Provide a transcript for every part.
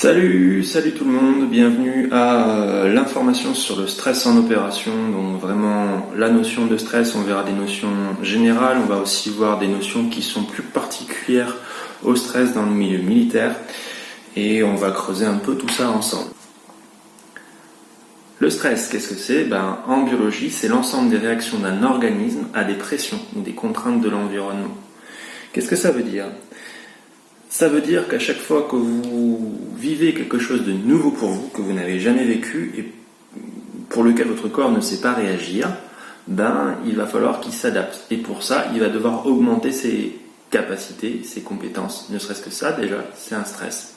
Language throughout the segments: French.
Salut tout le monde, bienvenue à l'information sur le stress en opération. Donc vraiment la notion de stress, on verra des notions générales, on va aussi voir des notions qui sont plus particulières au stress dans le milieu militaire et on va creuser un peu tout ça ensemble. Le stress, qu'est-ce que c'est? En biologie, c'est l'ensemble des réactions d'un organisme à des pressions ou des contraintes de l'environnement. Qu'est-ce que ça veut dire? Ça veut dire qu'à chaque fois que vous vivez quelque chose de nouveau pour vous, que vous n'avez jamais vécu et pour lequel votre corps ne sait pas réagir, il va falloir qu'il s'adapte. Et pour ça, il va devoir augmenter ses capacités, ses compétences. Ne serait-ce que ça, déjà, c'est un stress.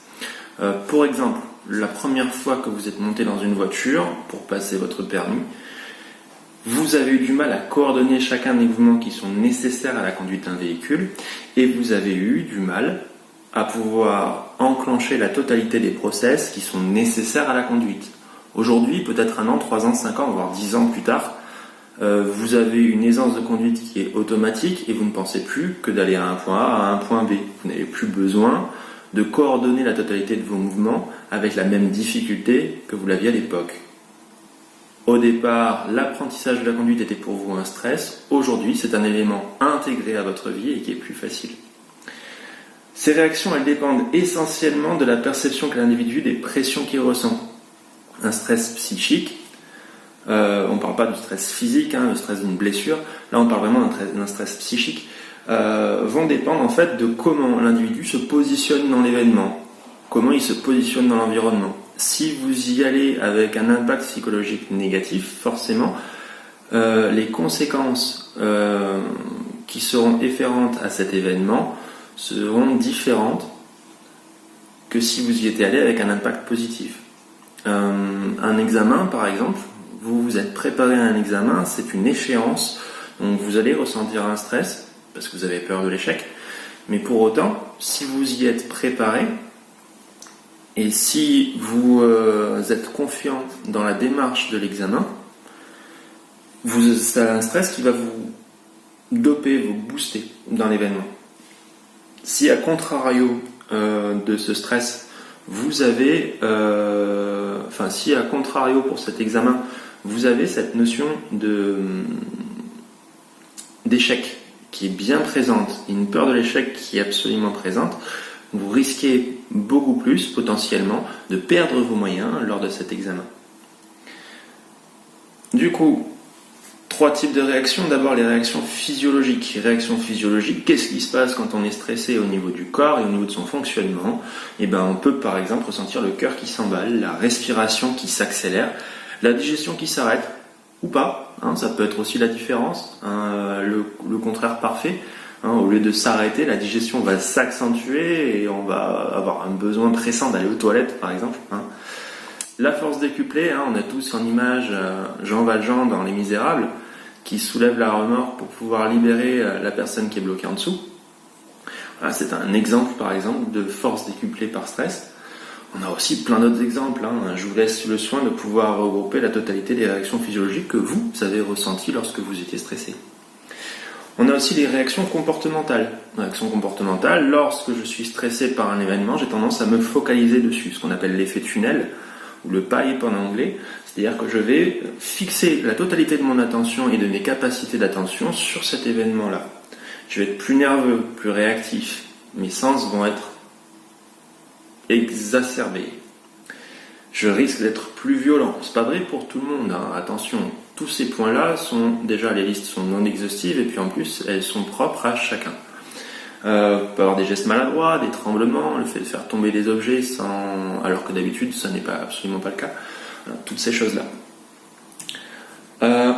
Pour exemple, la première fois que vous êtes monté dans une voiture pour passer votre permis, vous avez eu du mal à coordonner chacun des mouvements qui sont nécessaires à la conduite d'un véhicule et vous avez eu du mal à pouvoir enclencher la totalité des process qui sont nécessaires à la conduite. Aujourd'hui, peut-être 1 an, 3 ans, 5 ans, voire 10 ans plus tard, vous avez une aisance de conduite qui est automatique et vous ne pensez plus que d'aller à un point A à un point B. Vous n'avez plus besoin de coordonner la totalité de vos mouvements avec la même difficulté que vous l'aviez à l'époque. Au départ, l'apprentissage de la conduite était pour vous un stress. Aujourd'hui, c'est un élément intégré à votre vie et qui est plus facile. Ces réactions, elles dépendent essentiellement de la perception qu'a l'individu des pressions qu'il ressent. Un stress psychique, on ne parle pas du stress physique, le stress d'une blessure, là on parle vraiment d'un stress psychique, vont dépendre en fait de comment l'individu se positionne dans l'événement, comment il se positionne dans l'environnement. Si vous y allez avec un impact psychologique négatif, forcément, les conséquences qui seront afférentes à cet événement seront différentes que si vous y étiez allé avec un impact positif. Un examen, par exemple, vous vous êtes préparé à un examen, c'est une échéance, donc vous allez ressentir un stress parce que vous avez peur de l'échec, mais pour autant, si vous y êtes préparé et si vous êtes confiant dans la démarche de l'examen, c'est un stress qui va vous doper, vous booster dans l'événement. Si à contrario de ce stress, vous avez, si à contrario pour cet examen, vous avez cette notion d'échec qui est bien présente, et une peur de l'échec qui est absolument présente, vous risquez beaucoup plus potentiellement de perdre vos moyens lors de cet examen. Du coup, 3 types de réactions. D'abord, les réactions physiologiques. Réactions physiologiques, qu'est-ce qui se passe quand on est stressé au niveau du corps et au niveau de son fonctionnement? On peut par exemple ressentir le cœur qui s'emballe, la respiration qui s'accélère, la digestion qui s'arrête, ou pas. Ça peut être aussi la différence, le contraire parfait. Au lieu de s'arrêter, la digestion va s'accentuer et on va avoir un besoin pressant d'aller aux toilettes, par exemple. La force décuplée, on a tous en image Jean Valjean dans Les Misérables, qui soulève la remorque pour pouvoir libérer la personne qui est bloquée en dessous. Voilà, c'est un exemple, par exemple, de force décuplée par stress. On a aussi plein d'autres exemples. Je vous laisse le soin de pouvoir regrouper la totalité des réactions physiologiques que vous avez ressenties lorsque vous étiez stressé. On a aussi les réactions comportementales. Réactions comportementales, lorsque je suis stressé par un événement, j'ai tendance à me focaliser dessus, ce qu'on appelle l'effet tunnel, ou le pipe en anglais, c'est-à-dire que je vais fixer la totalité de mon attention et de mes capacités d'attention sur cet événement-là. Je vais être plus nerveux, plus réactif, mes sens vont être exacerbés. Je risque d'être plus violent. C'est pas vrai pour tout le monde, attention. Tous ces points-là sont, déjà les listes sont non exhaustives et puis en plus elles sont propres à chacun. On peut avoir des gestes maladroits, des tremblements, le fait de faire tomber des objets alors que d'habitude ça n'est absolument pas le cas. Toutes ces choses-là.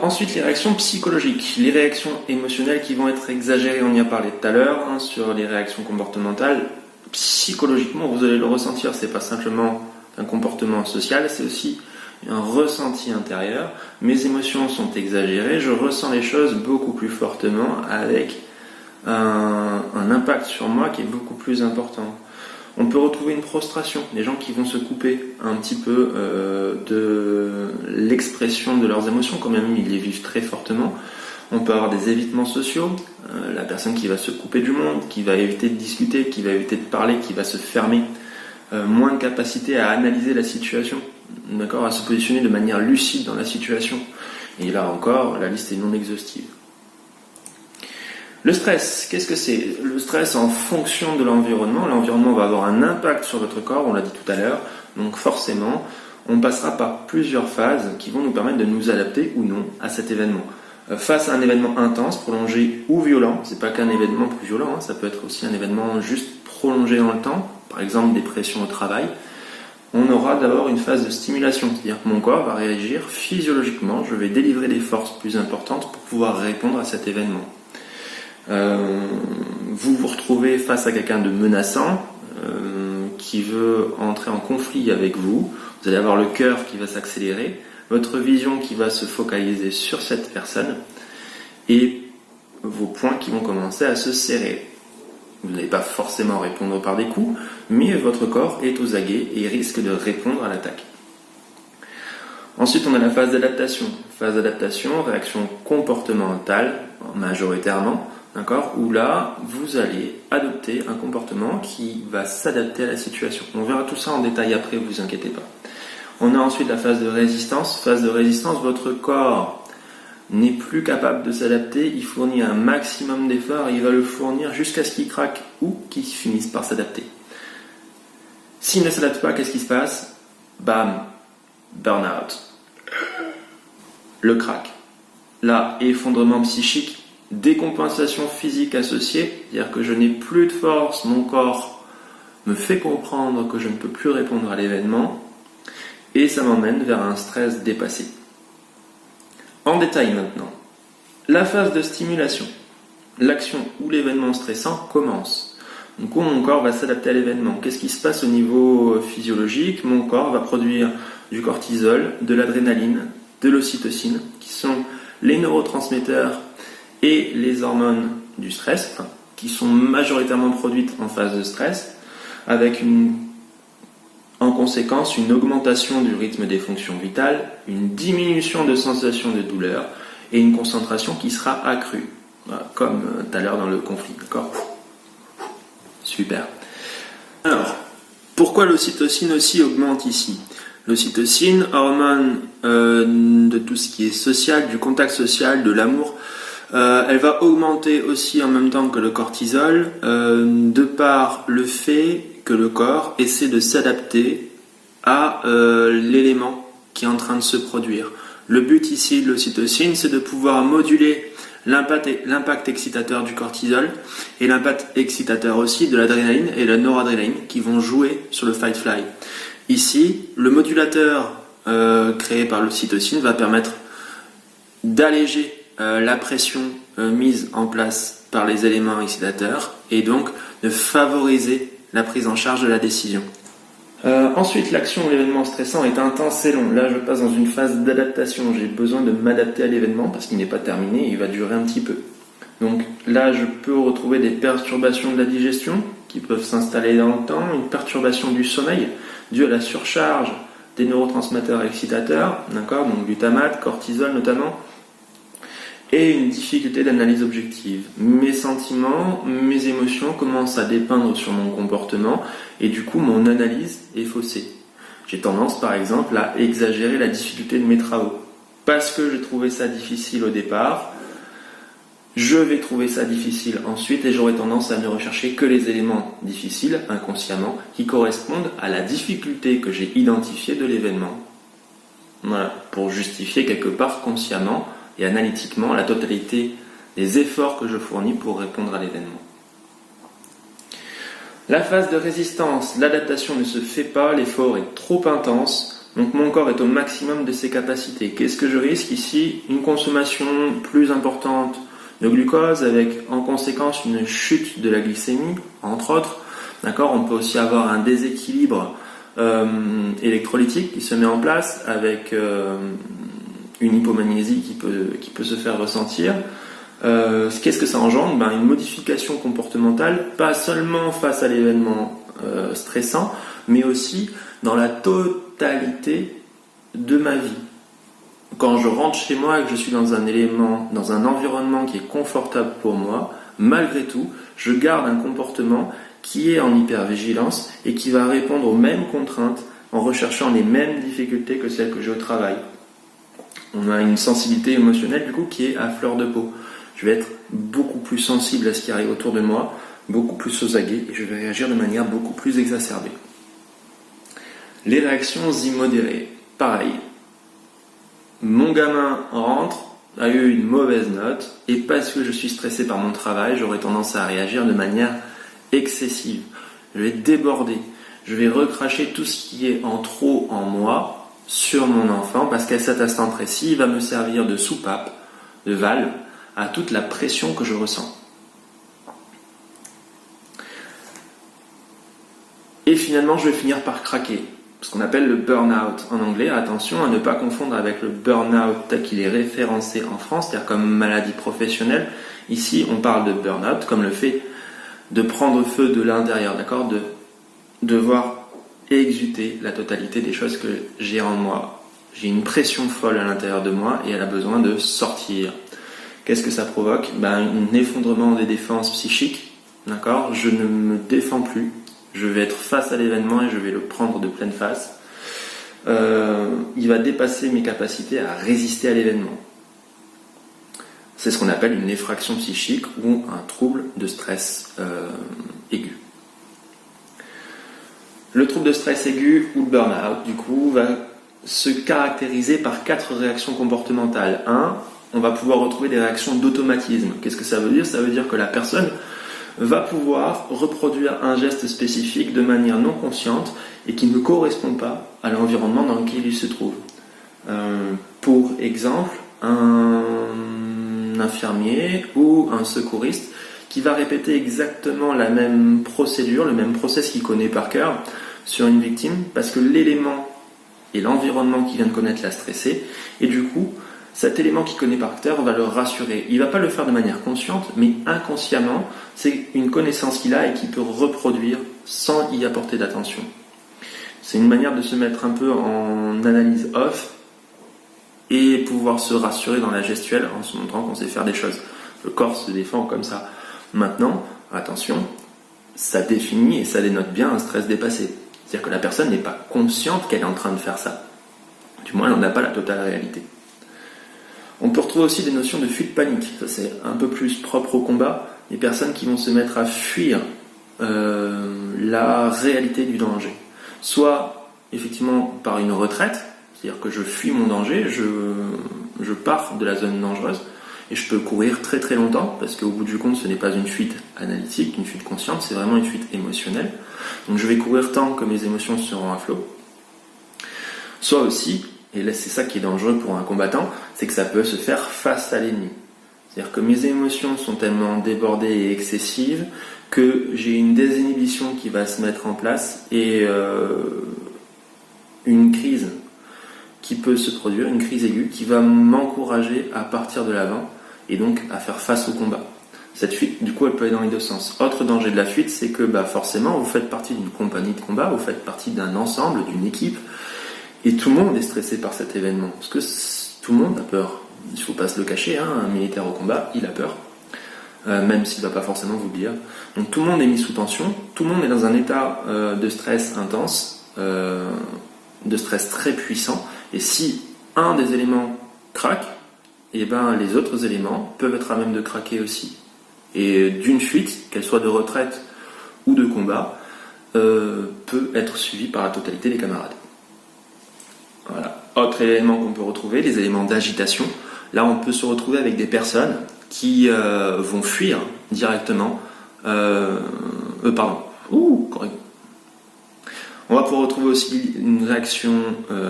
Ensuite, les réactions psychologiques, les réactions émotionnelles qui vont être exagérées, on y a parlé tout à l'heure, sur les réactions comportementales. Psychologiquement, vous allez le ressentir, c'est pas simplement un comportement social, c'est aussi un ressenti intérieur. Mes émotions sont exagérées, je ressens les choses beaucoup plus fortement avec un impact sur moi qui est beaucoup plus important. On peut retrouver une prostration, des gens qui vont se couper un petit peu de l'expression de leurs émotions, quand même ils les vivent très fortement. On peut avoir des évitements sociaux, la personne qui va se couper du monde, qui va éviter de discuter, qui va éviter de parler, qui va se fermer moins de capacité à analyser la situation, d'accord, à se positionner de manière lucide dans la situation. Et là encore, la liste est non exhaustive. Le stress, qu'est-ce que c'est? Le stress en fonction de l'environnement. L'environnement va avoir un impact sur votre corps, on l'a dit tout à l'heure. Donc forcément, on passera par plusieurs phases qui vont nous permettre de nous adapter ou non à cet événement. Face à un événement intense, prolongé ou violent, c'est pas qu'un événement plus violent, ça peut être aussi un événement juste prolongé dans le temps, par exemple des pressions au travail, on aura d'abord une phase de stimulation, c'est-à-dire que mon corps va réagir physiologiquement, je vais délivrer des forces plus importantes pour pouvoir répondre à cet événement. Vous vous retrouvez face à quelqu'un de menaçant, qui veut entrer en conflit avec vous, vous allez avoir le cœur qui va s'accélérer, votre vision qui va se focaliser sur cette personne et vos poings qui vont commencer à se serrer. Vous n'allez pas forcément répondre par des coups, mais votre corps est aux aguets et risque de répondre à l'attaque. Ensuite, on a la phase d'adaptation. Phase d'adaptation, réaction comportementale majoritairement, d'accord, où là, vous allez adopter un comportement qui va s'adapter à la situation. On verra tout ça en détail après, vous inquiétez pas. On a ensuite la phase de résistance. Phase de résistance, votre corps n'est plus capable de s'adapter, il fournit un maximum d'efforts et il va le fournir jusqu'à ce qu'il craque ou qu'il finisse par s'adapter. S'il ne s'adapte pas, qu'est-ce qui se passe? Bam, burn-out. Le crack. Là, effondrement psychique, décompensation physique associée, c'est-à-dire que je n'ai plus de force, mon corps me fait comprendre que je ne peux plus répondre à l'événement, et ça m'emmène vers un stress dépassé. En détail maintenant, la phase de stimulation, l'action ou l'événement stressant commence. Donc mon corps va s'adapter à l'événement. Qu'est-ce qui se passe au niveau physiologique? Mon corps va produire du cortisol, de l'adrénaline, de l'ocytocine, qui sont les neurotransmetteurs et les hormones du stress, qui sont majoritairement produites en phase de stress, avec en conséquence une augmentation du rythme des fonctions vitales, une diminution de sensation de douleur et une concentration qui sera accrue, comme tout à l'heure dans le conflit, d'accord? Super. Alors, pourquoi l'ocytocine aussi augmente ici? L'ocytocine, hormone de tout ce qui est social, du contact social, de l'amour, elle va augmenter aussi en même temps que le cortisol, de par le fait que le corps essaie de s'adapter à l'élément qui est en train de se produire. Le but ici de l'ocytocine, c'est de pouvoir moduler l'impact excitateur du cortisol et l'impact excitateur aussi de l'adrénaline et de la noradrénaline qui vont jouer sur le fight-fly. Ici, le modulateur créé par l'ocytocine va permettre d'alléger la pression mise en place par les éléments excitateurs et donc de favoriser la prise en charge de la décision. Ensuite, l'action de l'événement stressant est intense et long. Là, je passe dans une phase d'adaptation. J'ai besoin de m'adapter à l'événement parce qu'il n'est pas terminé et il va durer un petit peu. Donc là, je peux retrouver des perturbations de la digestion qui peuvent s'installer dans le temps, une perturbation du sommeil due à la surcharge des neurotransmetteurs excitateurs, d'accord, donc glutamate, cortisol notamment, et une difficulté d'analyse objective. Mes sentiments, mes émotions commencent à dépeindre sur mon comportement et du coup mon analyse est faussée. J'ai tendance par exemple à exagérer la difficulté de mes travaux. Parce que j'ai trouvé ça difficile au départ, je vais trouver ça difficile ensuite et j'aurai tendance à ne rechercher que les éléments difficiles inconsciemment qui correspondent à la difficulté que j'ai identifiée de l'événement. Voilà, pour justifier quelque part consciemment et analytiquement la totalité des efforts que je fournis pour répondre à l'événement. La phase de résistance, l'adaptation ne se fait pas, l'effort est trop intense, donc mon corps est au maximum de ses capacités. Qu'est-ce que je risque ici? Une consommation plus importante de glucose avec en conséquence une chute de la glycémie, entre autres. D'accord, on peut aussi avoir un déséquilibre électrolytique qui se met en place avec une hypomagnésie qui peut se faire ressentir. Qu'est-ce que ça engendre? Une modification comportementale, pas seulement face à l'événement stressant, mais aussi dans la totalité de ma vie. Quand je rentre chez moi et que je suis dans un environnement qui est confortable pour moi, malgré tout, je garde un comportement qui est en hypervigilance et qui va répondre aux mêmes contraintes en recherchant les mêmes difficultés que celles que j'ai au travail. On a une sensibilité émotionnelle du coup qui est à fleur de peau. Je vais être beaucoup plus sensible à ce qui arrive autour de moi, beaucoup plus aux aguets et je vais réagir de manière beaucoup plus exacerbée. Les réactions immodérées, pareil. Mon gamin rentre, a eu une mauvaise note et parce que je suis stressé par mon travail, j'aurai tendance à réagir de manière excessive. Je vais déborder, je vais recracher tout ce qui est en trop en moi sur mon enfant parce qu'à cet instant précis, il va me servir de soupape, de valve à toute la pression que je ressens. Et finalement, je vais finir par craquer. Ce qu'on appelle le burn-out en anglais. Attention à ne pas confondre avec le burn-out tel qu'il est référencé en France, c'est-à-dire comme maladie professionnelle. Ici, on parle de burn-out comme le fait de prendre feu de l'intérieur, d'accord, de devoir exuter la totalité des choses que j'ai en moi. J'ai une pression folle à l'intérieur de moi et elle a besoin de sortir. Qu'est-ce que ça provoque ? Un effondrement des défenses psychiques, d'accord ? Je ne me défends plus. Je vais être face à l'événement et je vais le prendre de pleine face. Il va dépasser mes capacités à résister à l'événement. C'est ce qu'on appelle une effraction psychique ou un trouble de stress aigu. Le trouble de stress aigu ou le burn-out, du coup, va se caractériser par 4 réactions comportementales. 1, on va pouvoir retrouver des réactions d'automatisme. Qu'est-ce que ça veut dire ? Ça veut dire que la personne va pouvoir reproduire un geste spécifique de manière non consciente et qui ne correspond pas à l'environnement dans lequel il se trouve. Pour exemple, un infirmier ou un secouriste qui va répéter exactement la même procédure, le même process qu'il connaît par cœur sur une victime parce que l'élément et l'environnement qu'il vient de connaître l'a stressé et du coup, cet élément qu'il connaît par cœur va le rassurer. Il ne va pas le faire de manière consciente, mais inconsciemment, c'est une connaissance qu'il a et qu'il peut reproduire sans y apporter d'attention. C'est une manière de se mettre un peu en analyse off et pouvoir se rassurer dans la gestuelle en se montrant qu'on sait faire des choses. Le corps se défend comme ça. Maintenant, attention, ça définit et ça dénote bien un stress dépassé. C'est-à-dire que la personne n'est pas consciente qu'elle est en train de faire ça. Du moins, elle n'en a pas la totale réalité. On peut retrouver aussi des notions de fuite panique. Ça, c'est un peu plus propre au combat. Des personnes qui vont se mettre à fuir la réalité du danger. Soit, effectivement, par une retraite, c'est-à-dire que je fuis mon danger, je pars de la zone dangereuse, et je peux courir très très longtemps, parce qu'au bout du compte, ce n'est pas une fuite analytique, une fuite consciente, c'est vraiment une fuite émotionnelle. Donc je vais courir tant que mes émotions seront à flot. Soit aussi, et là c'est ça qui est dangereux pour un combattant, c'est que ça peut se faire face à l'ennemi. C'est-à-dire que mes émotions sont tellement débordées et excessives que j'ai une désinhibition qui va se mettre en place et une crise qui peut se produire, une crise aiguë qui va m'encourager à partir de l'avant et donc à faire face au combat. Cette fuite, du coup, elle peut aller dans les deux sens. Autre danger de la fuite, c'est que forcément, vous faites partie d'une compagnie de combat, vous faites partie d'un ensemble, d'une équipe, et tout le monde est stressé par cet événement. Parce que tout le monde a peur. Il ne faut pas se le cacher, un militaire au combat, il a peur. Même s'il ne va pas forcément vous le dire. Donc tout le monde est mis sous tension, tout le monde est dans un état de stress intense, de stress très puissant, et si un des éléments craque, les autres éléments peuvent être à même de craquer aussi. Et d'une fuite, qu'elle soit de retraite ou de combat, peut être suivie par la totalité des camarades. Voilà. Autre élément qu'on peut retrouver, les éléments d'agitation. Là, on peut se retrouver avec des personnes qui vont fuir directement. On va pouvoir retrouver aussi une réaction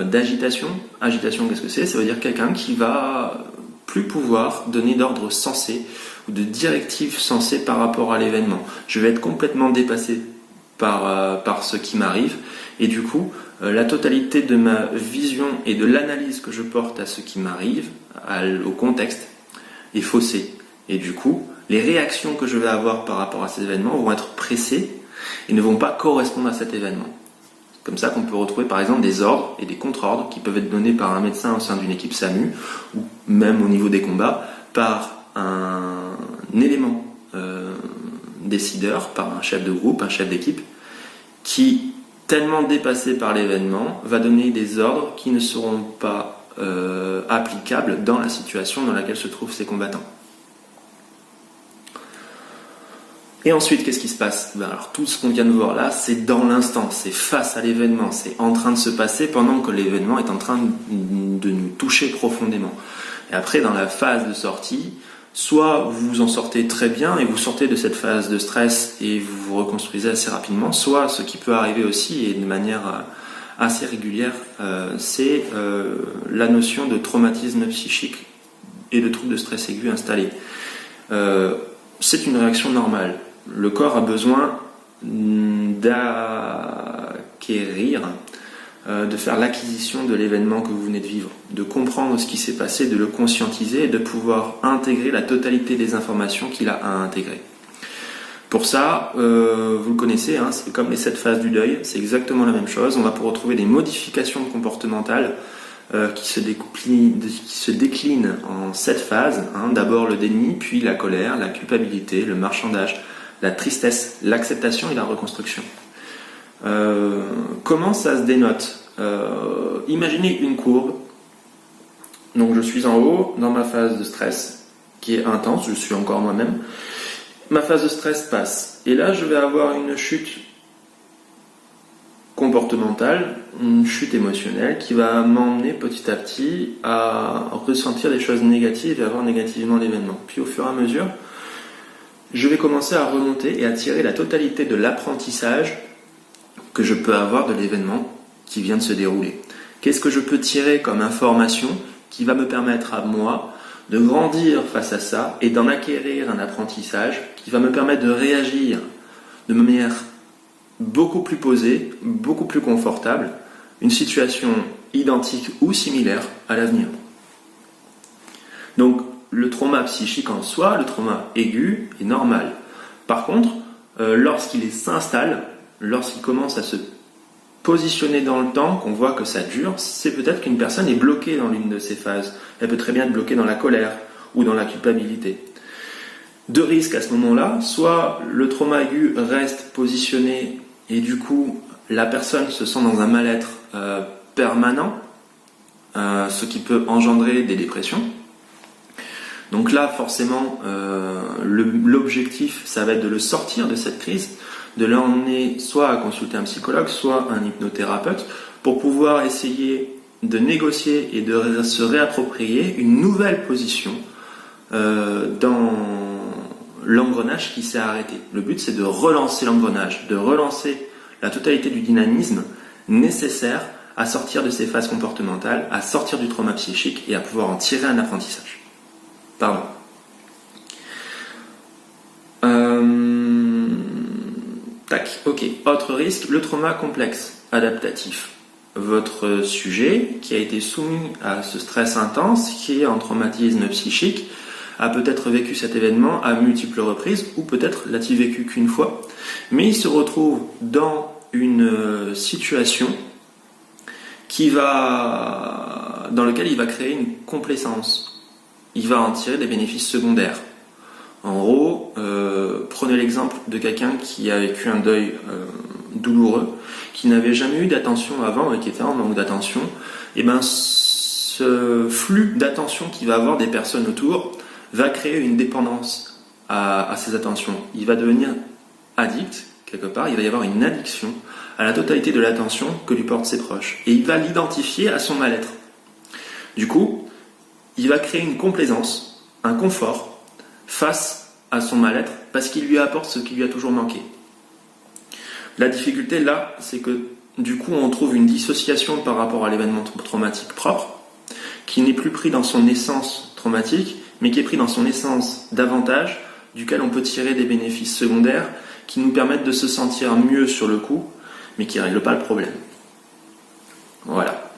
d'agitation. Agitation, qu'est-ce que c'est ? Ça veut dire quelqu'un qui va plus pouvoir donner d'ordre sensé ou de directives sensées par rapport à l'événement. Je vais être complètement dépassé par ce qui m'arrive et du coup, la totalité de ma vision et de l'analyse que je porte à ce qui m'arrive, au contexte, est faussée. Et du coup, les réactions que je vais avoir par rapport à cet événement vont être pressées et ne vont pas correspondre à cet événement. C'est comme ça qu'on peut retrouver par exemple des ordres et des contre-ordres qui peuvent être donnés par un médecin au sein d'une équipe SAMU ou même au niveau des combats par un élément décideur, par un chef de groupe, un chef d'équipe, qui, tellement dépassé par l'événement, va donner des ordres qui ne seront pas applicables dans la situation dans laquelle se trouvent ces combattants. Et ensuite, qu'est-ce qui se passe? Alors, tout ce qu'on vient de voir là, c'est dans l'instant, c'est face à l'événement, c'est en train de se passer pendant que l'événement est en train de nous toucher profondément. Et après, dans la phase de sortie, soit vous vous en sortez très bien et vous sortez de cette phase de stress et vous vous reconstruisez assez rapidement, soit ce qui peut arriver aussi et de manière assez régulière, c'est la notion de traumatisme psychique et de troubles de stress aigu installés. C'est une réaction normale. Le corps a besoin d'acquérir, de faire l'acquisition de l'événement que vous venez de vivre, de comprendre ce qui s'est passé, de le conscientiser et de pouvoir intégrer la totalité des informations qu'il a à intégrer. Pour ça, vous le connaissez, hein, c'est comme les 7 phases du deuil, c'est exactement la même chose. On va pouvoir retrouver des modifications comportementales qui se déclinent en 7 phases. Hein. D'abord le déni, puis la colère, la culpabilité, le marchandage, la tristesse, l'acceptation et la reconstruction. Comment ça se dénote? Imaginez une courbe. Donc je suis en haut dans ma phase de stress qui est intense, je suis encore moi-même. Ma phase de stress passe et là je vais avoir une chute comportementale, une chute émotionnelle qui va m'emmener petit à petit à ressentir des choses négatives et à voir négativement l'événement. Puis au fur et à mesure, je vais commencer à remonter et à tirer la totalité de l'apprentissage que je peux avoir de l'événement qui vient de se dérouler. Qu'est-ce que je peux tirer comme information qui va me permettre à moi de grandir face à ça et d'en acquérir un apprentissage qui va me permettre de réagir de manière beaucoup plus posée, beaucoup plus confortable, une situation identique ou similaire à l'avenir. Donc le trauma psychique en soi, le trauma aigu, est normal. Par contre, lorsqu'il s'installe, lorsqu'il commence à se positionner dans le temps, qu'on voit que ça dure, c'est peut-être qu'une personne est bloquée dans l'une de ces phases. Elle peut très bien être bloquée dans la colère ou dans la culpabilité. Deux risques à ce moment-là, soit le trauma aigu reste positionné et du coup la personne se sent dans un mal-être permanent, ce qui peut engendrer des dépressions. Donc là, forcément, l'objectif, ça va être de le sortir de cette crise, de l'emmener soit à consulter un psychologue, soit un hypnothérapeute, pour pouvoir essayer de négocier et de se réapproprier une nouvelle position dans l'engrenage qui s'est arrêté. Le but, c'est de relancer l'engrenage, de relancer la totalité du dynamisme nécessaire à sortir de ces phases comportementales, à sortir du trauma psychique et à pouvoir en tirer un apprentissage. Pardon. Ok. Autre risque, le trauma complexe adaptatif. Votre sujet qui a été soumis à ce stress intense, qui est un traumatisme psychique, a peut-être vécu cet événement à multiples reprises, ou peut-être l'a-t-il vécu qu'une fois, mais il se retrouve dans une situation dans laquelle il va créer une complaisance. Il va en tirer des bénéfices secondaires. En gros, prenez l'exemple de quelqu'un qui a vécu un deuil douloureux, qui n'avait jamais eu d'attention avant et qui était en manque d'attention. Et ben, ce flux d'attention qu'il va avoir des personnes autour va créer une dépendance à ces attentions. Il va devenir addict, quelque part, il va y avoir une addiction à la totalité de l'attention que lui portent ses proches. Et il va l'identifier à son mal-être. Du coup, il va créer une complaisance, un confort, face à son mal-être, parce qu'il lui apporte ce qui lui a toujours manqué. La difficulté là, c'est que du coup on trouve une dissociation par rapport à l'événement traumatique propre, qui n'est plus pris dans son essence traumatique, mais qui est pris dans son essence d'avantage, duquel on peut tirer des bénéfices secondaires, qui nous permettent de se sentir mieux sur le coup, mais qui ne règlent pas le problème. Voilà.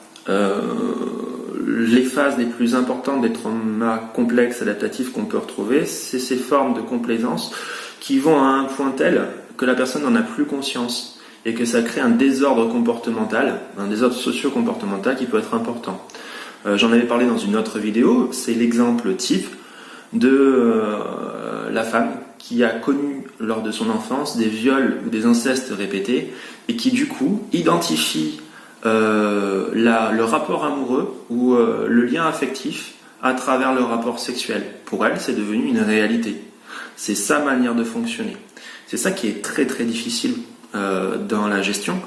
Les phases les plus importantes des traumas complexes adaptatifs qu'on peut retrouver, c'est ces formes de complaisance qui vont à un point tel que la personne n'en a plus conscience et que ça crée un désordre comportemental, un désordre socio-comportemental qui peut être important. J'en avais parlé dans une autre vidéo, c'est l'exemple type de la femme qui a connu lors de son enfance des viols ou des incestes répétés et qui du coup identifie le rapport amoureux ou le lien affectif à travers le rapport sexuel. Pour elle, c'est devenu une réalité. C'est sa manière de fonctionner. C'est ça qui est très très difficile dans la gestion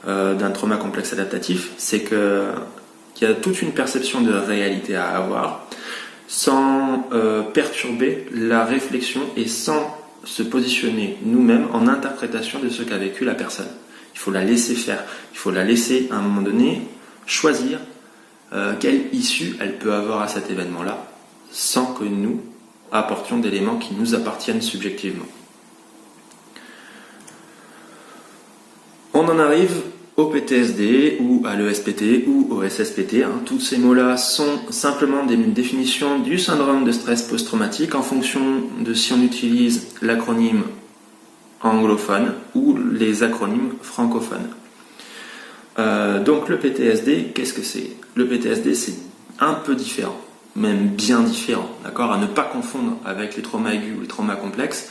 d'un trauma complexe adaptatif, c'est qu'il y a toute une perception de réalité à avoir sans perturber la réflexion et sans se positionner nous-mêmes en interprétation de ce qu'a vécu la personne. Il faut la laisser faire, il faut la laisser à un moment donné choisir quelle issue elle peut avoir à cet événement-là sans que nous apportions d'éléments qui nous appartiennent subjectivement. On en arrive au PTSD ou à l'ESPT ou au SSPT. Tous ces mots-là sont simplement des définitions du syndrome de stress post-traumatique en fonction de si on utilise l'acronyme anglophone ou les acronymes francophones. Donc le PTSD, qu'est-ce que c'est ? Le PTSD, c'est un peu différent, même bien différent, d'accord ? À ne pas confondre avec les traumas aigus ou les traumas complexes.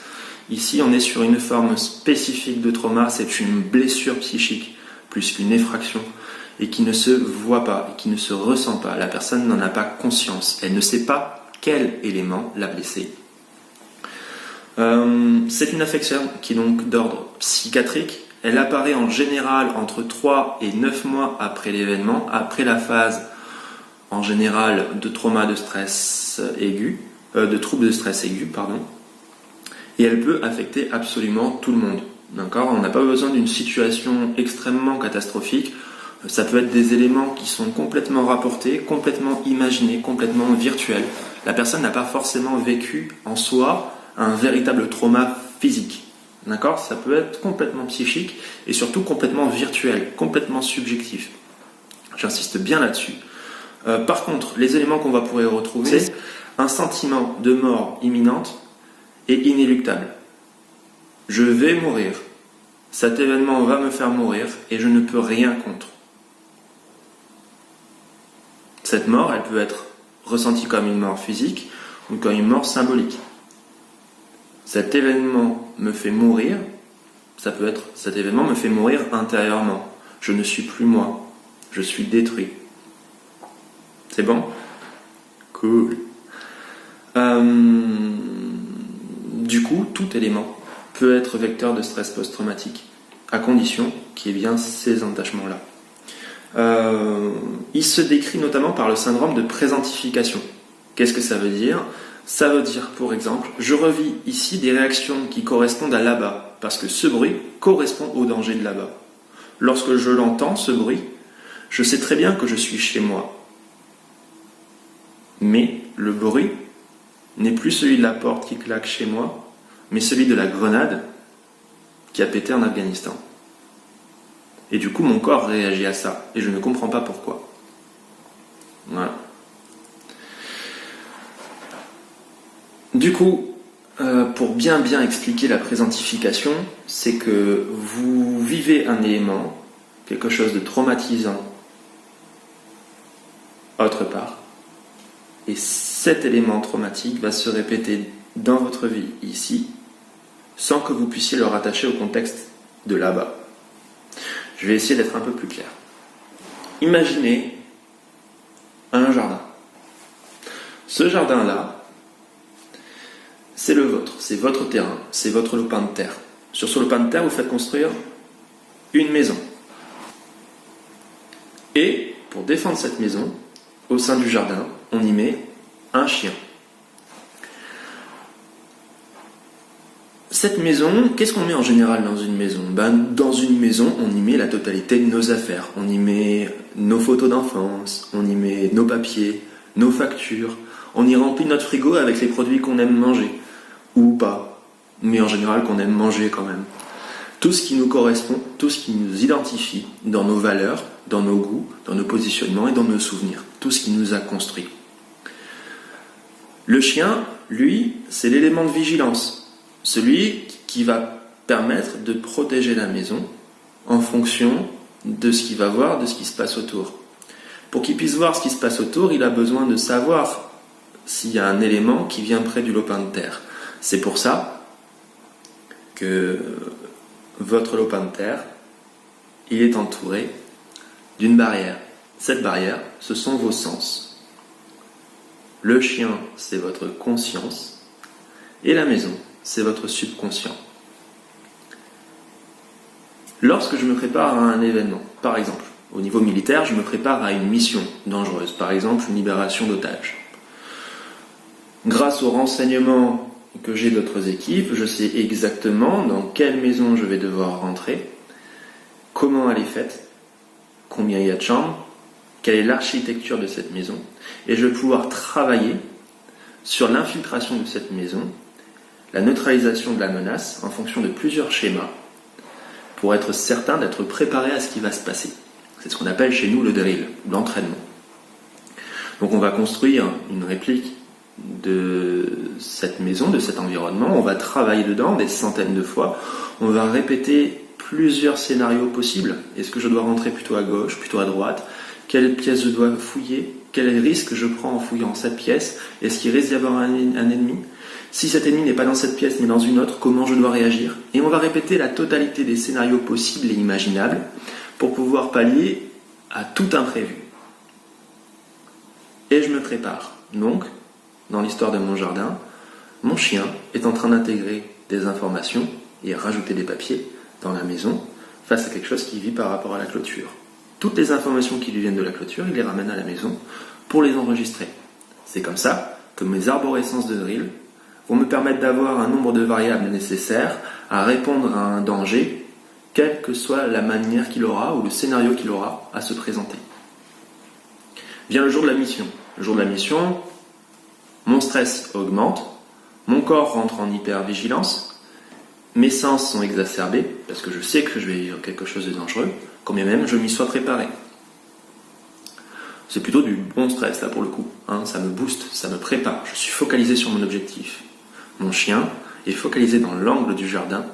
Ici, on est sur une forme spécifique de trauma, c'est une blessure psychique plus qu'une effraction et qui ne se voit pas, et qui ne se ressent pas. La personne n'en a pas conscience, elle ne sait pas quel élément l'a blessée. C'est une affection qui est donc d'ordre psychiatrique. Elle apparaît en général entre 3 et 9 mois après l'événement, après la phase en général de trauma de stress aigu, de troubles de stress aigu, pardon. Et elle peut affecter absolument tout le monde. D'accord ? On n'a pas besoin d'une situation extrêmement catastrophique. Ça peut être des éléments qui sont complètement rapportés, complètement imaginés, complètement virtuels. La personne n'a pas forcément vécu en soi un véritable trauma physique. D'accord ? Ça peut être complètement psychique et surtout complètement virtuel, complètement subjectif. J'insiste bien là-dessus. Par contre, les éléments qu'on va pouvoir retrouver, c'est un sentiment de mort imminente et inéluctable. Je vais mourir. Cet événement va me faire mourir et je ne peux rien contre. Cette mort, elle peut être ressentie comme une mort physique ou comme une mort symbolique. Cet événement me fait mourir, cet événement me fait mourir intérieurement. Je ne suis plus moi. Je suis détruit. C'est bon ? Cool. Du coup, tout élément peut être vecteur de stress post-traumatique, à condition qu'il y ait bien ces attachements-là. Il se décrit notamment par le syndrome de présentification. Qu'est-ce que ça veut dire ? Ça veut dire, pour exemple, je revis ici des réactions qui correspondent à là-bas, parce que ce bruit correspond au danger de là-bas. Lorsque je l'entends, ce bruit, je sais très bien que je suis chez moi. Mais le bruit n'est plus celui de la porte qui claque chez moi, mais celui de la grenade qui a pété en Afghanistan. Et du coup, mon corps réagit à ça, et je ne comprends pas pourquoi. Voilà. Du coup, pour bien expliquer la présentification, c'est que vous vivez un élément, quelque chose de traumatisant, autre part, et cet élément traumatique va se répéter dans votre vie ici, sans que vous puissiez le rattacher au contexte de là-bas. Je vais essayer d'être un peu plus clair. Imaginez un jardin. Ce jardin-là, c'est le vôtre, c'est votre terrain, c'est votre lopin de terre. Sur ce lopin de terre, vous faites construire une maison. Et pour défendre cette maison, au sein du jardin, on y met un chien. Cette maison, qu'est-ce qu'on met en général dans une maison ? Dans une maison, on y met la totalité de nos affaires. On y met nos photos d'enfance, on y met nos papiers, nos factures. On y remplit notre frigo avec les produits qu'on aime manger. Ou pas, mais en général qu'on aime manger quand même. Tout ce qui nous correspond, tout ce qui nous identifie dans nos valeurs, dans nos goûts, dans nos positionnements et dans nos souvenirs. Tout ce qui nous a construits. Le chien, lui, c'est l'élément de vigilance. Celui qui va permettre de protéger la maison en fonction de ce qu'il va voir, de ce qui se passe autour. Pour qu'il puisse voir ce qui se passe autour, il a besoin de savoir s'il y a un élément qui vient près du lopin de terre. C'est pour ça que votre lopin de terre, il est entouré d'une barrière. Cette barrière, ce sont vos sens. Le chien, c'est votre conscience, et la maison, c'est votre subconscient. Lorsque je me prépare à un événement, par exemple, au niveau militaire, je me prépare à une mission dangereuse, par exemple une libération d'otages. Grâce aux renseignements que j'ai d'autres équipes, je sais exactement dans quelle maison je vais devoir rentrer, comment elle est faite, combien il y a de chambres, quelle est l'architecture de cette maison, et je vais pouvoir travailler sur l'infiltration de cette maison, la neutralisation de la menace en fonction de plusieurs schémas, pour être certain d'être préparé à ce qui va se passer. C'est ce qu'on appelle chez nous le drill, l'entraînement. Donc on va construire une réplique de cette maison, de cet environnement, on va travailler dedans des centaines de fois, on va répéter plusieurs scénarios possibles. Est-ce que je dois rentrer plutôt à gauche, plutôt à droite? Quelle pièce je dois fouiller? Quel risque je prends en fouillant cette pièce? Est-ce qu'il risque d'y avoir un ennemi? Si cet ennemi n'est pas dans cette pièce mais dans une autre, comment je dois réagir? Et on va répéter la totalité des scénarios possibles et imaginables pour pouvoir pallier à tout imprévu. Et je me prépare. Donc, dans l'histoire de mon jardin, mon chien est en train d'intégrer des informations et rajouter des papiers dans la maison face à quelque chose qui vit par rapport à la clôture. Toutes les informations qui lui viennent de la clôture, il les ramène à la maison pour les enregistrer. C'est comme ça que mes arborescences de drill vont me permettre d'avoir un nombre de variables nécessaires à répondre à un danger, quelle que soit la manière qu'il aura ou le scénario qu'il aura à se présenter. Vient le jour de la mission. Le jour de la mission, mon stress augmente, mon corps rentre en hypervigilance, mes sens sont exacerbés, parce que je sais que je vais vivre quelque chose de dangereux, quand bien même je m'y sois préparé. C'est plutôt du bon stress là pour le coup, ça me booste, ça me prépare, je suis focalisé sur mon objectif. Mon chien est focalisé dans l'angle du jardin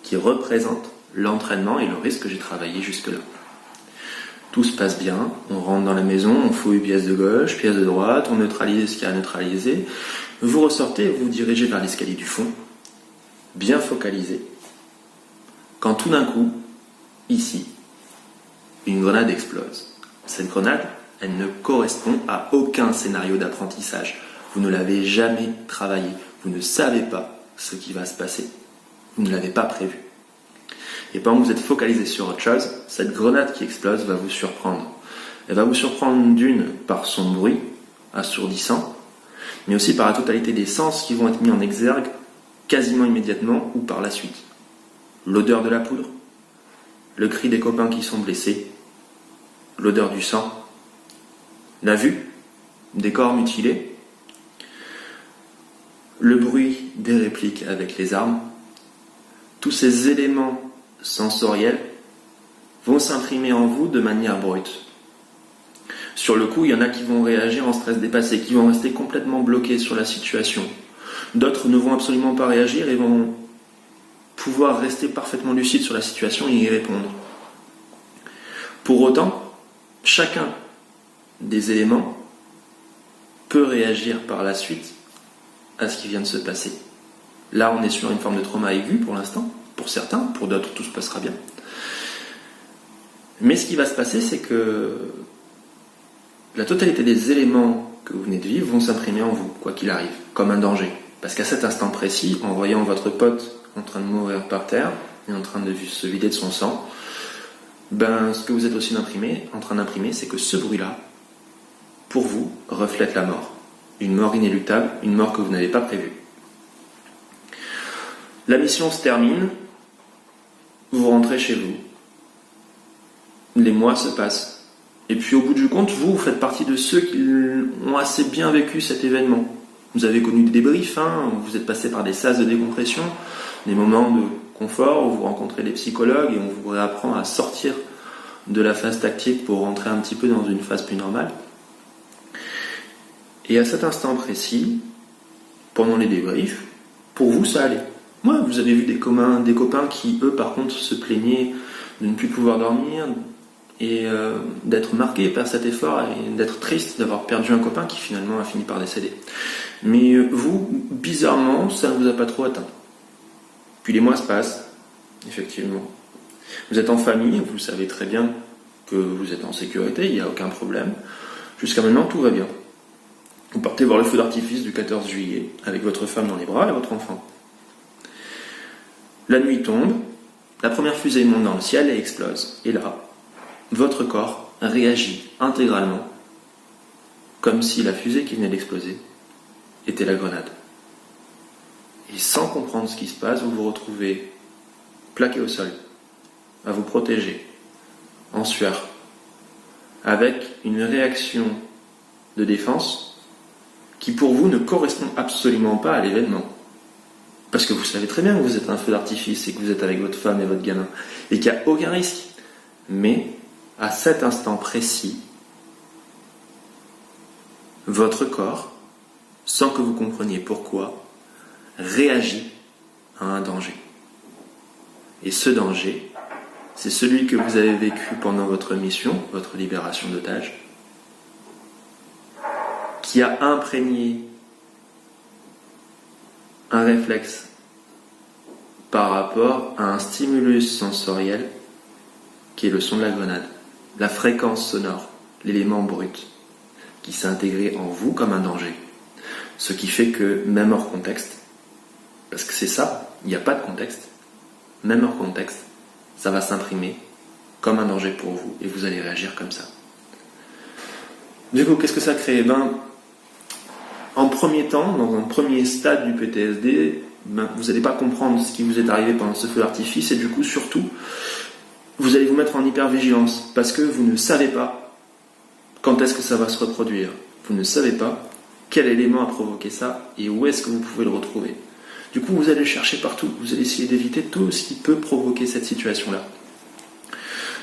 qui représente l'entraînement et le risque que j'ai travaillé jusque-là. Tout se passe bien, on rentre dans la maison, on fouille pièce de gauche, pièce de droite, on neutralise ce qu'il y a à neutraliser. Vous ressortez et vous vous dirigez vers l'escalier du fond, bien focalisé, quand tout d'un coup, ici, une grenade explose. Cette grenade, elle ne correspond à aucun scénario d'apprentissage. Vous ne l'avez jamais travaillé, vous ne savez pas ce qui va se passer, vous ne l'avez pas prévu. Et pendant que vous êtes focalisé sur autre chose, cette grenade qui explose va vous surprendre. Elle va vous surprendre d'une par son bruit assourdissant, mais aussi par la totalité des sens qui vont être mis en exergue quasiment immédiatement ou par la suite. L'odeur de la poudre, le cri des copains qui sont blessés, l'odeur du sang, la vue des corps mutilés, le bruit des répliques avec les armes, tous ces éléments sensoriels vont s'imprimer en vous de manière brute. Sur le coup, il y en a qui vont réagir en stress dépassé, qui vont rester complètement bloqués sur la situation. D'autres ne vont absolument pas réagir et vont pouvoir rester parfaitement lucides sur la situation et y répondre. Pour autant, chacun des éléments peut réagir par la suite à ce qui vient de se passer. Là, on est sur une forme de trauma aigu pour l'instant, pour certains, pour d'autres, tout se passera bien. Mais ce qui va se passer, c'est que la totalité des éléments que vous venez de vivre vont s'imprimer en vous, quoi qu'il arrive, comme un danger. Parce qu'à cet instant précis, en voyant votre pote en train de mourir par terre et en train de se vider de son sang, ce que vous êtes aussi en train d'imprimer, c'est que ce bruit-là, pour vous, reflète la mort. Une mort inéluctable, une mort que vous n'avez pas prévue. La mission se termine, vous rentrez chez vous. Les mois se passent. Et puis au bout du compte, vous faites partie de ceux qui ont assez bien vécu cet événement. Vous avez connu des débriefs, vous êtes passé par des sas de décompression, des moments de confort où vous rencontrez des psychologues et on vous réapprend à sortir de la phase tactique pour rentrer un petit peu dans une phase plus normale. Et à cet instant précis, pendant les débriefs, pour vous ça allait. Moi, vous avez vu des copains qui, eux, par contre, se plaignaient de ne plus pouvoir dormir et d'être marqués par cet effort et d'être triste d'avoir perdu un copain qui finalement a fini par décéder. Mais vous, bizarrement, ça ne vous a pas trop atteint. Puis les mois se passent, effectivement. Vous êtes en famille, vous savez très bien que vous êtes en sécurité, il n'y a aucun problème. Jusqu'à maintenant, tout va bien. Vous partez voir le feu d'artifice du 14 juillet avec votre femme dans les bras et votre enfant. La nuit tombe, la première fusée monte dans le ciel et explose. Et là, votre corps réagit intégralement comme si la fusée qui venait d'exploser était la grenade. Et sans comprendre ce qui se passe, vous vous retrouvez plaqué au sol, à vous protéger, en sueur, avec une réaction de défense qui pour vous ne correspond absolument pas à l'événement. Parce que vous savez très bien que vous êtes un feu d'artifice et que vous êtes avec votre femme et votre gamin, et qu'il n'y a aucun risque. Mais, à cet instant précis, votre corps, sans que vous compreniez pourquoi, réagit à un danger. Et ce danger, c'est celui que vous avez vécu pendant votre mission, votre libération d'otages, qui a imprégné un réflexe par rapport à un stimulus sensoriel qui est le son de la grenade, la fréquence sonore, l'élément brut, qui s'est intégré en vous comme un danger. Ce qui fait que, même hors contexte, parce que c'est ça, il n'y a pas de contexte, même hors contexte, ça va s'imprimer comme un danger pour vous et vous allez réagir comme ça. Du coup, qu'est-ce que ça crée ? En premier temps, dans un premier stade du PTSD, vous n'allez pas comprendre ce qui vous est arrivé pendant ce feu d'artifice et du coup, surtout, vous allez vous mettre en hypervigilance parce que vous ne savez pas quand est-ce que ça va se reproduire. Vous ne savez pas quel élément a provoqué ça et où est-ce que vous pouvez le retrouver. Du coup, vous allez chercher partout. Vous allez essayer d'éviter tout ce qui peut provoquer cette situation-là.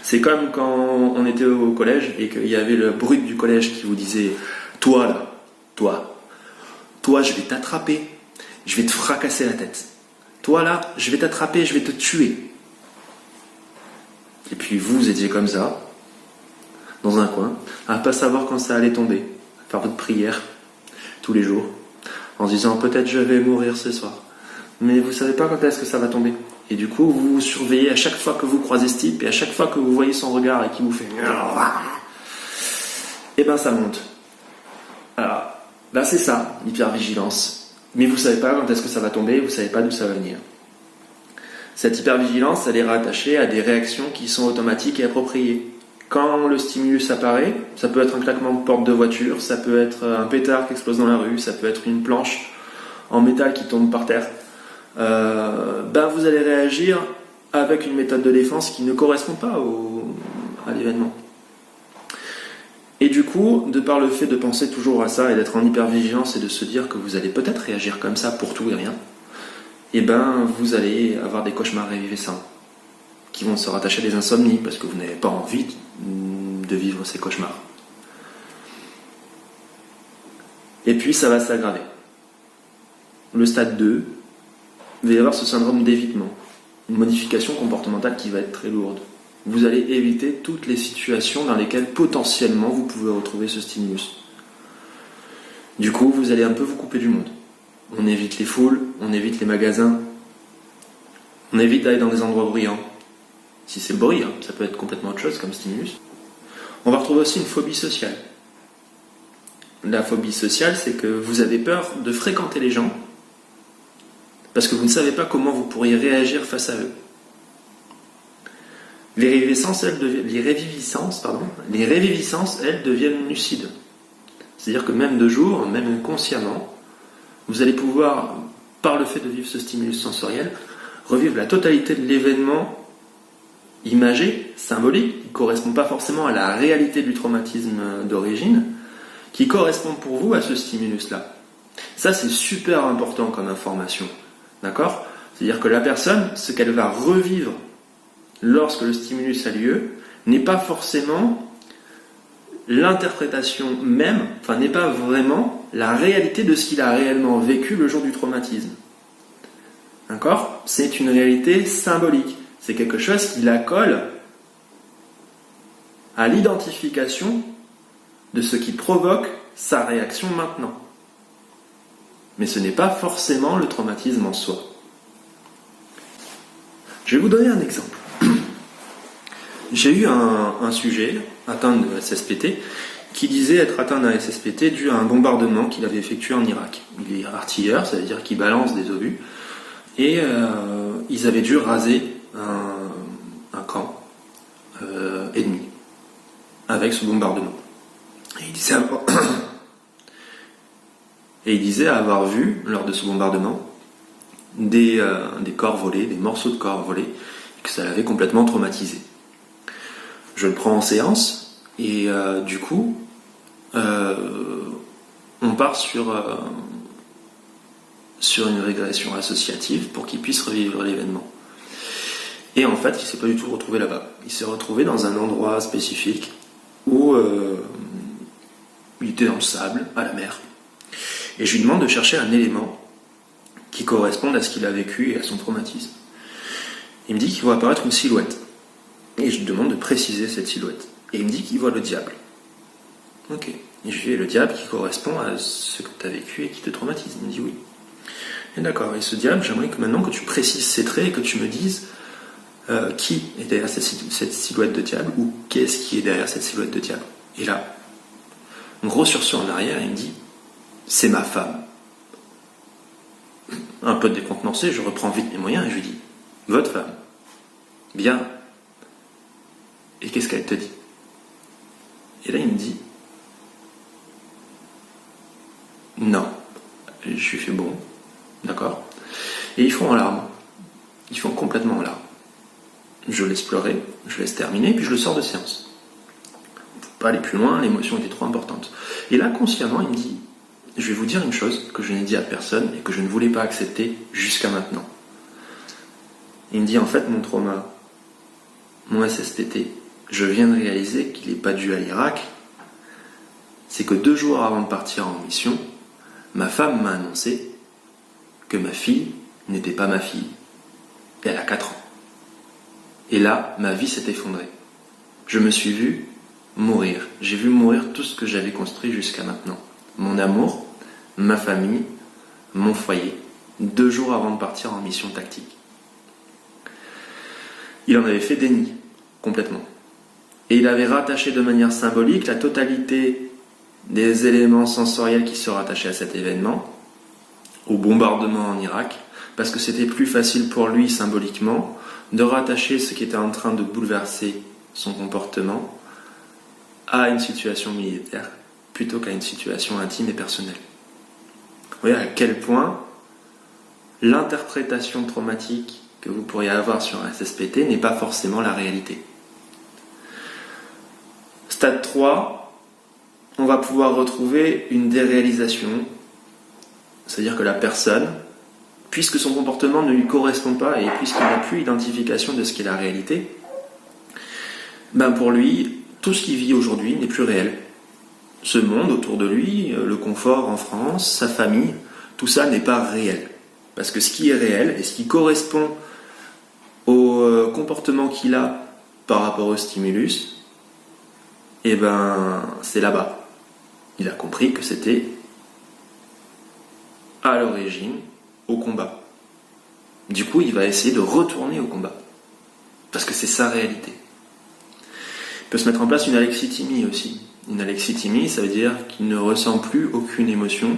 C'est comme quand on était au collège et qu'il y avait le bruit du collège qui vous disait « Toi là, toi je vais t'attraper, je vais te fracasser la tête. Toi là, je vais t'attraper, je vais te tuer. » Et puis vous étiez comme ça, dans un coin, à ne pas savoir quand ça allait tomber, à faire votre prière tous les jours, en se disant peut-être je vais mourir ce soir. Mais vous ne savez pas quand est-ce que ça va tomber. Et du coup, vous surveillez à chaque fois que vous croisez ce type, et à chaque fois que vous voyez son regard et qu'il vous fait et ben ça monte. Alors, là c'est ça, l'hypervigilance. Mais vous ne savez pas quand est-ce que ça va tomber, vous ne savez pas d'où ça va venir. Cette hypervigilance, elle est rattachée à des réactions qui sont automatiques et appropriées. Quand le stimulus apparaît, ça peut être un claquement de porte de voiture, ça peut être un pétard qui explose dans la rue, ça peut être une planche en métal qui tombe par terre. Vous allez réagir avec une méthode de défense qui ne correspond pas à l'événement. Et du coup, de par le fait de penser toujours à ça et d'être en hypervigilance et de se dire que vous allez peut-être réagir comme ça pour tout et rien, vous allez avoir des cauchemars réviviscents qui vont se rattacher à des insomnies parce que vous n'avez pas envie de vivre ces cauchemars. Et puis ça va s'aggraver. Le stade 2, il va y avoir ce syndrome d'évitement, une modification comportementale qui va être très lourde. Vous allez éviter toutes les situations dans lesquelles potentiellement vous pouvez retrouver ce stimulus. Du coup, vous allez un peu vous couper du monde. On évite les foules, on évite les magasins, on évite d'aller dans des endroits bruyants. Si c'est le bruit, ça peut être complètement autre chose comme stimulus. On va retrouver aussi une phobie sociale. La phobie sociale, c'est que vous avez peur de fréquenter les gens parce que vous ne savez pas comment vous pourriez réagir face à eux. Les réviviscences, elles deviennent lucides. C'est-à-dire que même de jour, même inconsciemment, vous allez pouvoir, par le fait de vivre ce stimulus sensoriel, revivre la totalité de l'événement imagé, symbolique, qui ne correspond pas forcément à la réalité du traumatisme d'origine, qui correspond pour vous à ce stimulus-là. Ça, c'est super important comme information. D'accord ? C'est-à-dire que la personne, ce qu'elle va revivre lorsque le stimulus a lieu, n'est pas forcément l'interprétation même, n'est pas vraiment la réalité de ce qu'il a réellement vécu le jour du traumatisme. D'accord ? C'est une réalité symbolique. C'est quelque chose qui la colle à l'identification de ce qui provoque sa réaction maintenant. Mais ce n'est pas forcément le traumatisme en soi. Je vais vous donner un exemple. J'ai eu un sujet atteint de SSPT qui disait être atteint d'un SSPT dû à un bombardement qu'il avait effectué en Irak. Il est artilleur, ça veut dire qu'il balance des obus, et ils avaient dû raser un camp ennemi avec ce bombardement. Et il disait avoir vu, lors de ce bombardement, des corps volés, des morceaux de corps volés, que ça l'avait complètement traumatisé. Je le prends en séance, et du coup, on part sur une régression associative pour qu'il puisse revivre l'événement. Et en fait, il ne s'est pas du tout retrouvé là-bas. Il s'est retrouvé dans un endroit spécifique où il était dans le sable, à la mer. Et je lui demande de chercher un élément qui corresponde à ce qu'il a vécu et à son traumatisme. Il me dit qu'il voit apparaître une silhouette. Et je lui demande de préciser cette silhouette. Et il me dit qu'il voit le diable. Ok. Et je lui dis, le diable qui correspond à ce que tu as vécu et qui te traumatise. Il me dit oui. Et d'accord. Et ce diable, j'aimerais que maintenant que tu précises ses traits et que tu me dises qui est derrière cette silhouette de diable, ou qu'est-ce qui est derrière cette silhouette de diable. Et là, un gros sursaut en arrière, il me dit, c'est ma femme. Un peu décontenancé, je reprends vite mes moyens et je lui dis, votre femme. Bien. Et qu'est-ce qu'elle te dit? Et là, il me dit, non. Et je lui fais bon, d'accord. Et ils font en larmes. Ils font complètement en larmes. Je laisse pleurer, je laisse terminer, puis je le sors de séance. On ne peut pas aller plus loin, l'émotion était trop importante. Et là, consciemment, il me dit, je vais vous dire une chose que je n'ai dit à personne et que je ne voulais pas accepter jusqu'à maintenant. Il me dit, en fait, mon trauma, mon SSPT, je viens de réaliser qu'il n'est pas dû à l'Irak. C'est que 2 jours avant de partir en mission, ma femme m'a annoncé que ma fille n'était pas ma fille. Et elle a 4 ans. Et là, ma vie s'est effondrée. Je me suis vu mourir. J'ai vu mourir tout ce que j'avais construit jusqu'à maintenant. Mon amour, ma famille, mon foyer. 2 jours avant de partir en mission tactique. Il en avait fait déni, complètement. Et il avait rattaché de manière symbolique la totalité des éléments sensoriels qui se rattachaient à cet événement, au bombardement en Irak, parce que c'était plus facile pour lui, symboliquement, de rattacher ce qui était en train de bouleverser son comportement à une situation militaire, plutôt qu'à une situation intime et personnelle. Vous voyez à quel point l'interprétation traumatique que vous pourriez avoir sur un SSPT n'est pas forcément la réalité. Stade 3, on va pouvoir retrouver une déréalisation, c'est-à-dire que la personne, puisque son comportement ne lui correspond pas et puisqu'il n'a plus identification de ce qu'est la réalité, pour lui, tout ce qu'il vit aujourd'hui n'est plus réel. Ce monde autour de lui, le confort en France, sa famille, tout ça n'est pas réel. Parce que ce qui est réel et ce qui correspond au comportement qu'il a par rapport au stimulus, c'est là-bas. Il a compris que c'était à l'origine au combat. Du coup, il va essayer de retourner au combat. Parce que c'est sa réalité. Il peut se mettre en place une alexithymie aussi. Une alexithymie, ça veut dire qu'il ne ressent plus aucune émotion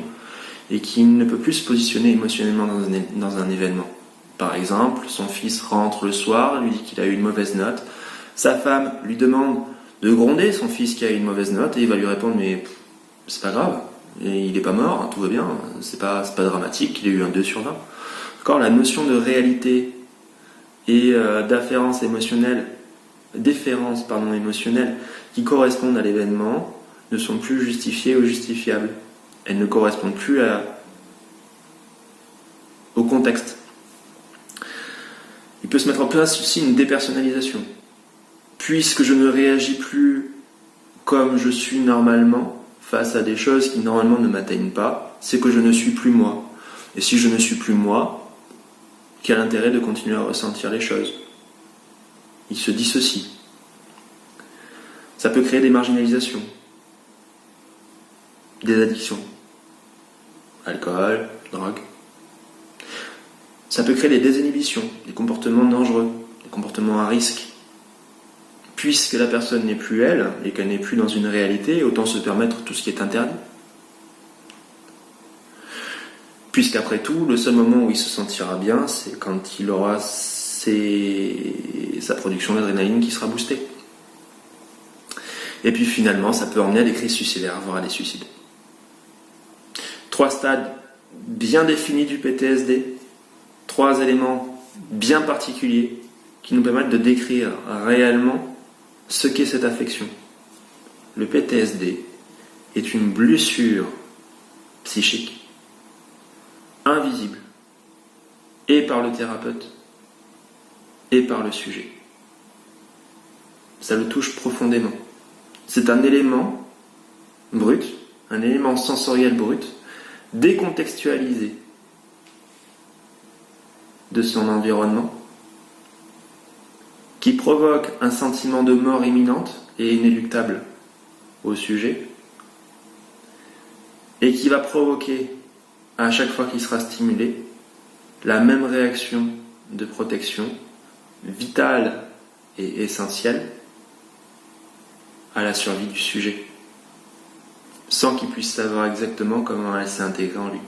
et qu'il ne peut plus se positionner émotionnellement dans un événement. Par exemple, son fils rentre le soir, lui dit qu'il a eu une mauvaise note. Sa femme lui demande de gronder son fils qui a eu une mauvaise note et il va lui répondre « mais c'est pas grave, il n'est pas mort, tout va bien, c'est pas dramatique, il a eu un 2 sur 20 ». D'accord, la notion de réalité et déférence émotionnelle qui correspondent à l'événement ne sont plus justifiées ou justifiables. Elles ne correspondent plus au contexte. Il peut se mettre en place aussi une dépersonnalisation. Puisque je ne réagis plus comme je suis normalement face à des choses qui normalement ne m'atteignent pas, c'est que je ne suis plus moi. Et si je ne suis plus moi, quel intérêt de continuer à ressentir les choses? Il se dissocie. Ça peut créer des marginalisations, des addictions, alcool, drogue. Ça peut créer des désinhibitions, des comportements dangereux, des comportements à risque. Puisque la personne n'est plus elle, et qu'elle n'est plus dans une réalité, autant se permettre tout ce qui est interdit. Puisqu'après tout, le seul moment où il se sentira bien, c'est quand il aura sa production d'adrénaline qui sera boostée. Et puis finalement, ça peut emmener à des crises suicidaires, voire à des suicides. 3 stades bien définis du PTSD, 3 éléments bien particuliers qui nous permettent de décrire réellement ce qu'est cette affection. Le PTSD est une blessure psychique invisible, et par le thérapeute, et par le sujet. Ça le touche profondément. C'est un élément brut, un élément sensoriel brut, décontextualisé de son environnement, qui provoque un sentiment de mort imminente et inéluctable au sujet, et qui va provoquer, à chaque fois qu'il sera stimulé, la même réaction de protection vitale et essentielle à la survie du sujet, sans qu'il puisse savoir exactement comment elle s'est intégrée en lui.